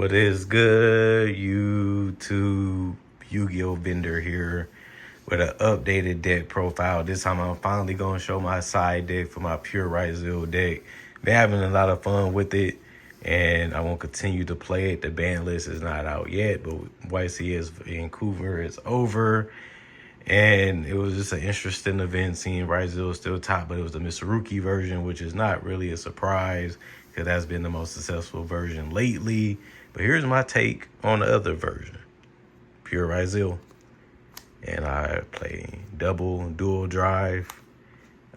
What is good, YouTube? Yu-Gi-Oh vendor here with an updated deck profile. This time I'm finally going to show my side deck for my pure Ryzeal deck. Been having a lot of fun with it, and I won't continue to play it. The ban list is not out yet, but Ycs Vancouver is over. And it was just an interesting event seeing Ryzeal still top, but it was the Mr. Rookie version, which is not really a surprise because that's been the most successful version lately. But here's my take on the other version, pure Ryzeal. And I play dual drive,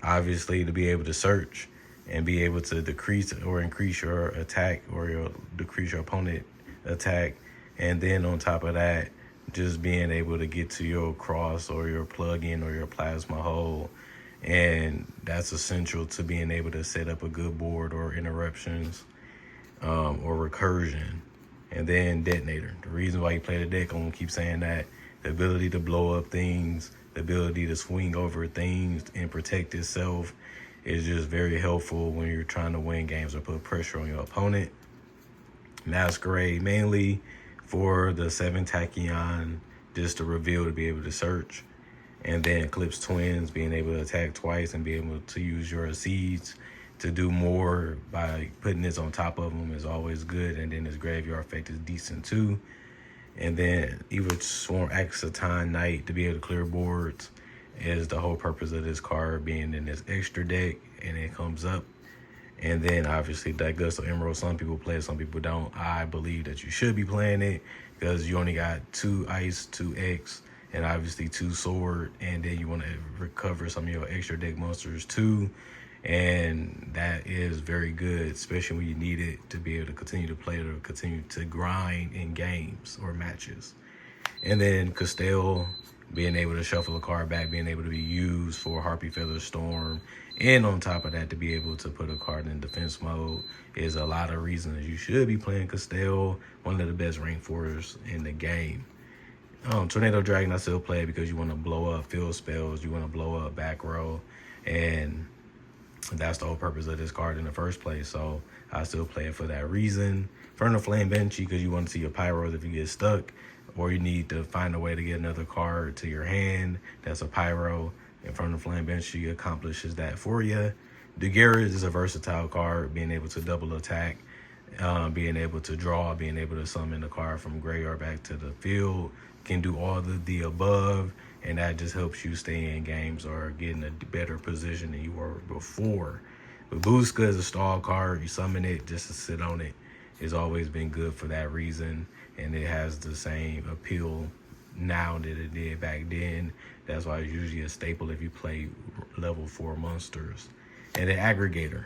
obviously to be able to search and be able to decrease or increase your attack or decrease your opponent attack. And then on top of that, just being able to get to your cross or your plug-in or your plasma hole. And that's essential to being able to set up a good board or interruptions or recursion. And then detonator. The reason why you play the deck, I'm gonna keep saying that, the ability to blow up things, the ability to swing over things and protect itself is just very helpful when you're trying to win games or put pressure on your opponent. Masquerade mainly for the 7 Tachyon, just to reveal to be able to search. And then Eclipse Twins, being able to attack twice and be able to use your seeds to do more by putting this on top of them is always good. And then his graveyard effect is decent too. And then even Swarm Axaton Knight to be able to clear boards is the whole purpose of this card, being in this extra deck, and it comes up. And then obviously that Gust of Emerald, some people play it, some people don't. I believe that you should be playing it because you only got 2 Ice, 2 X, and obviously 2 Sword. And then you want to recover some of your extra deck monsters too. And that is very good, especially when you need it to be able to continue to play it or continue to grind in games or matches. And then Castell, being able to shuffle a card back, being able to be used for Harpy Feather Storm. And on top of that, to be able to put a card in defense mode is a lot of reasons you should be playing Castell, one of the best rank 4s in the game. Tornado Dragon, I still play because you want to blow up field spells, you want to blow up back row, and that's the whole purpose of this card in the first place. So I still play it for that reason. Infernal Flame Banshee, because you want to see your pyros if you get stuck, or you need to find a way to get another card to your hand that's a pyro. Infernal Flame Banshee accomplishes that for you. Daguerre is a versatile card, being able to double attack, being able to draw, being able to summon the card from graveyard back to the field. Can do all the above, and that just helps you stay in games or get in a better position than you were before. But Booska is a stall card. You summon it just to sit on it. It's always been good for that reason, and it has the same appeal now that it did back then. That's why it's usually a staple if you play level 4 monsters. And the Aggregator,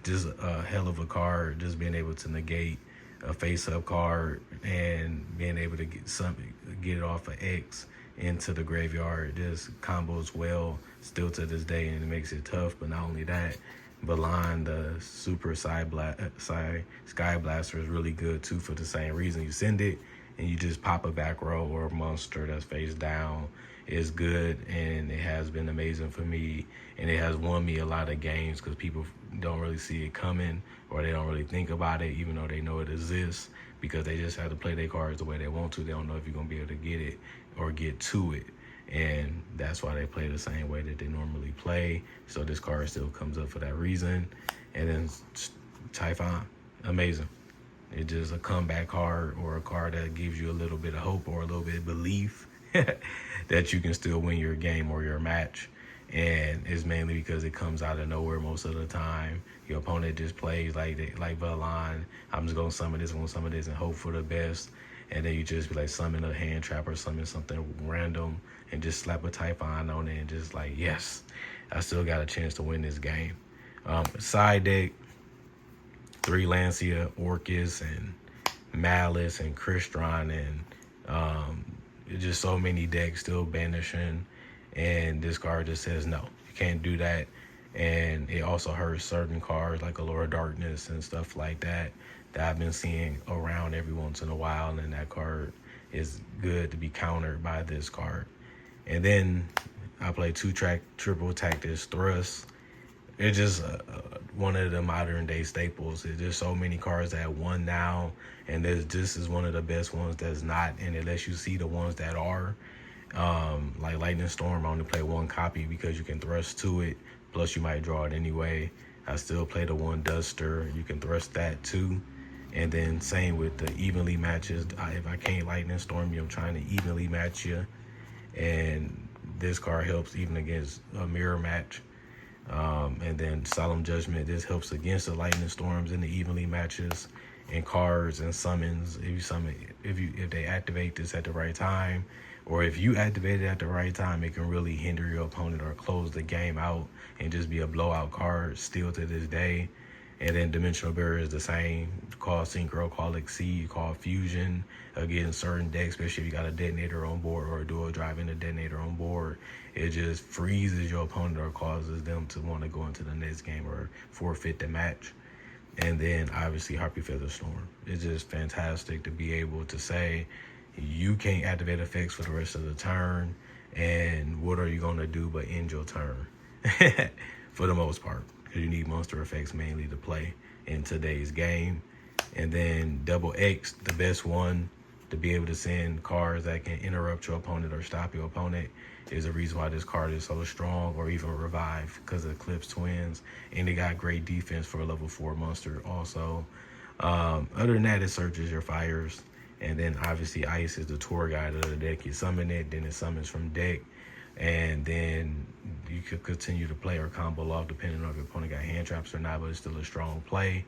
just a hell of a card, just being able to negate a face-up card and being able to get it off of X into the graveyard. Just combos well still to this day, and it makes it tough. But not only that, Balan, the Super Sky Blaster, is really good too for the same reason. You send it and you just pop a back row or a monster that's face down. Is good, and it has been amazing for me, and it has won me a lot of games because people don't really see it coming, or they don't really think about it even though they know it exists, because they just have to play their cards the way they want to. They don't know if you're gonna be able to get it or get to it, and that's why they play the same way that they normally play. So this card still comes up for that reason. And then Typhon, amazing. It's just a comeback card, or a card that gives you a little bit of hope or a little bit of belief that you can still win your game or your match. And it's mainly because it comes out of nowhere most of the time. Your opponent just plays like Valan. I'm just gonna summon this, and hope for the best. And then you just be like, summon a hand trap or summon something random and just slap a Typhon on it and just like, yes, I still got a chance to win this game. Side deck, 3 Lancia, Orcus, and Malice, and Crystron, and just so many decks still banishing, and this card just says no, you can't do that. And it also hurts certain cards like Allure of Darkness and stuff like that I've been seeing around every once in a while, and that card is good to be countered by this card. And then I play 2-track triple attack this Thrust, it's just one of the modern day staples. There's just so many cards that won now, and this is one of the best ones that's not, and it lets you see the ones that are. Like Lightning Storm, I only play one copy because you can thrust to it, plus you might draw it anyway. I still play the one Duster, you can thrust that too. And then same with the evenly matches. If I can't Lightning Storm you, I'm trying to evenly match you. And this card helps even against a mirror match. And then Solemn Judgment, this helps against the Lightning Storms and the evenly matches and cards and summons. If they activate this at the right time, or if you activate it at the right time, it can really hinder your opponent or close the game out and just be a blowout card still to this day. And then Dimensional Barrier is the same. Call Synchro, call Exceed, call Fusion against certain decks, especially if you got a detonator on board or a dual drive and a detonator on board. It just freezes your opponent or causes them to want to go into the next game or forfeit the match. And then obviously Harpy Feather Storm. It's just fantastic to be able to say you can't activate effects for the rest of the turn, and what are you going to do but end your turn for the most part, because you need monster effects mainly to play in today's game. And then Double X, the best one to be able to send cards that can interrupt your opponent or stop your opponent, is the reason why this card is so strong, or even Revive, because of Eclipse Twins. And they got great defense for a level 4 monster also. Other than that, it searches your fires. And then obviously Ice is the tour guide of the deck. You summon it, then it summons from deck. And then you could continue to play or combo off depending on if your opponent got hand traps or not, but it's still a strong play.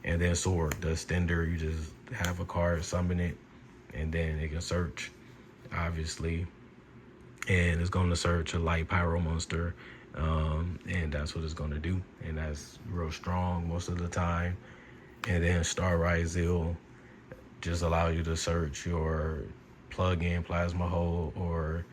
And then Sword, the extender, you just have a card, summon it, and then it can search, obviously. And it's going to search a light pyro monster, and that's what it's going to do. And that's real strong most of the time. And then Star Ryzeal just allow you to search your plug-in Plasma Hole or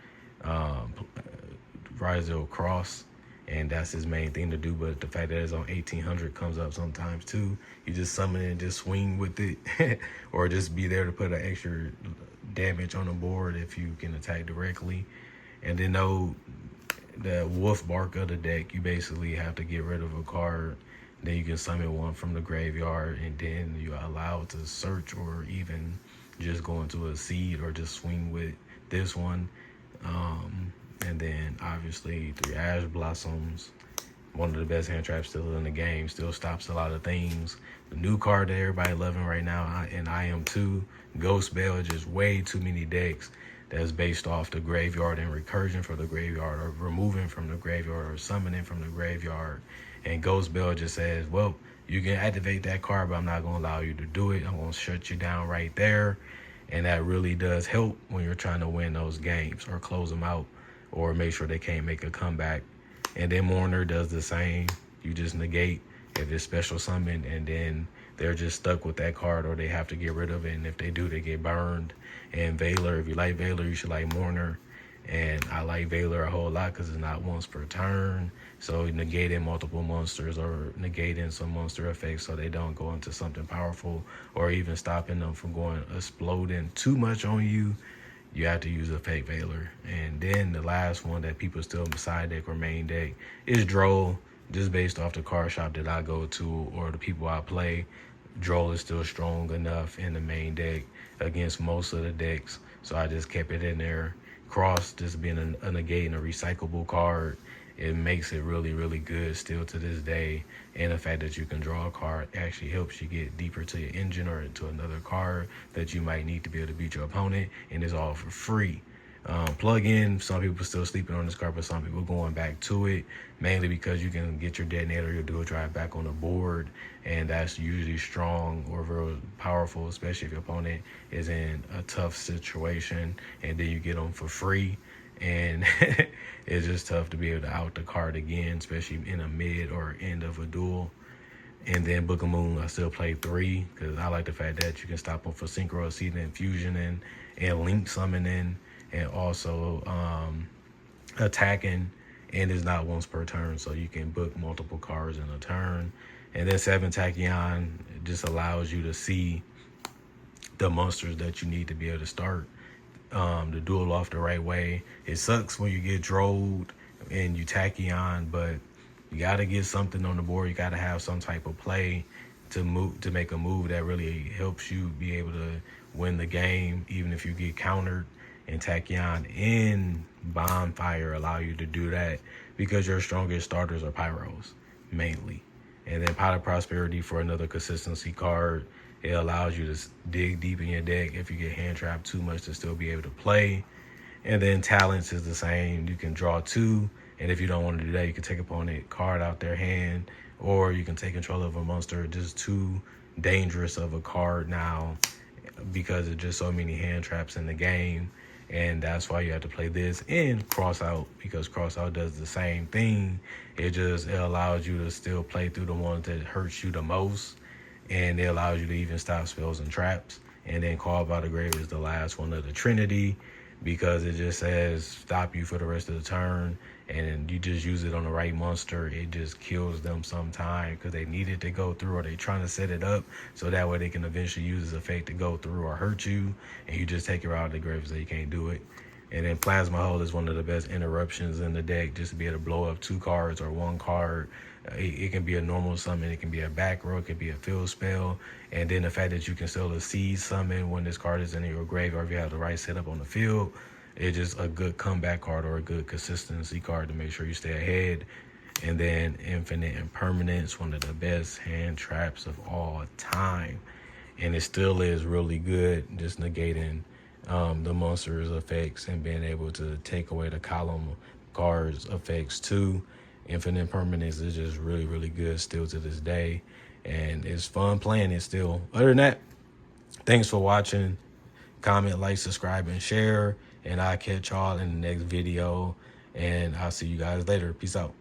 Ryzeal Cross, and that's his main thing to do. But the fact that it's on 1800 comes up sometimes too. You just summon it and just swing with it or just be there to put an extra damage on the board if you can attack directly. And then the wolf bark of the deck, you basically have to get rid of a card. Then you can summon one from the graveyard, and then you're allowed to search or even just go into a seed or just swing with this one. And then obviously 3 Ash Blossoms, one of the best hand traps still in the game, still stops a lot of things. The new card that everybody loving right now, and I am too, Ghost Bell, just way too many decks that's based off the graveyard and recursion for the graveyard, or removing from the graveyard or summoning from the graveyard. And Ghost Bell just says, well, you can activate that card, but I'm not going to allow you to do it. I'm going to shut you down right there. And that really does help when you're trying to win those games or close them out or make sure they can't make a comeback. And then Mourner does the same. You just negate if it's special summoned, and then they're just stuck with that card, or they have to get rid of it. And if they do, they get burned. And Veiler, if you like Veiler, you should like Mourner. And I like Veiler a whole lot because it's not once per turn. So negating multiple monsters or negating some monster effects so they don't go into something powerful, or even stopping them from going exploding too much on you, you have to use a fake Veiler. And then the last one that people still side deck or main deck is Droll. Just based off the card shop that I go to or the people I play, Droll is still strong enough in the main deck against most of the decks. So I just kept it in there. Cross, just being a negate and a recyclable card, it makes it really, really good still to this day. And the fact that you can draw a card actually helps you get deeper to your engine or into another card that you might need to be able to beat your opponent, and it's all for free. Plug in, some people still sleeping on this card, but some people going back to it, mainly because you can get your detonator, your dual drive back on the board, and that's usually strong or very powerful, especially if your opponent is in a tough situation, and then you get them for free. And it's just tough to be able to out the card again, especially in a mid or end of a duel. And then Book of Moon, I still play 3 because I like the fact that you can stop them for Synchro, Seeding, Infusion, and Link Summoning, and also attacking, and it's not once per turn, so you can book multiple cards in a turn. And then 7 Tachyon just allows you to see the monsters that you need to be able to start the duel off the right way. It sucks when you get drolled and you Tachyon, but You got to get something on the board. You got to have some type of play to make a move that really helps you be able to win the game, even if you get countered. And Tachyon and Bonfire allow you to do that because your strongest starters are Pyros, mainly. And then Pot of Prosperity for another consistency card. It allows you to dig deep in your deck if you get hand trapped too much to still be able to play. And then Talents is the same. You can draw 2, and if you don't want to do that, you can take opponent card out their hand, or you can take control of a monster. Just too dangerous of a card now because there's just so many hand traps in the game. And that's why you have to play this and Crossout, because Crossout does the same thing. It allows you to still play through the ones that hurts you the most, and it allows you to even stop spells and traps. And then Call by the Grave is the last one of the Trinity, because it just says stop you for the rest of the turn, and you just use it on the right monster. It just kills them sometime because they need it to go through, or they trying to set it up so that way they can eventually use this effect to go through or hurt you, and you just take it out of the grave so you can't do it. And then Plasma Hole is one of the best interruptions in the deck, just to be able to blow up 2 cards or 1 card. It can be a normal summon, it can be a back row, it can be a field spell. And then the fact that you can still a seed summon when this card is in your grave, or if you have the right setup on the field, it's just a good comeback card or a good consistency card to make sure you stay ahead. And then Infinite Impermanence, one of the best hand traps of all time. And it still is really good, just negating the monster's effects and being able to take away the column cards effects too. Infinite Impermanence is just really, really good still to this day. And it's fun playing it still. Other than that, thanks for watching. Comment, like, subscribe, and share. And I'll catch y'all in the next video. And I'll see you guys later. Peace out.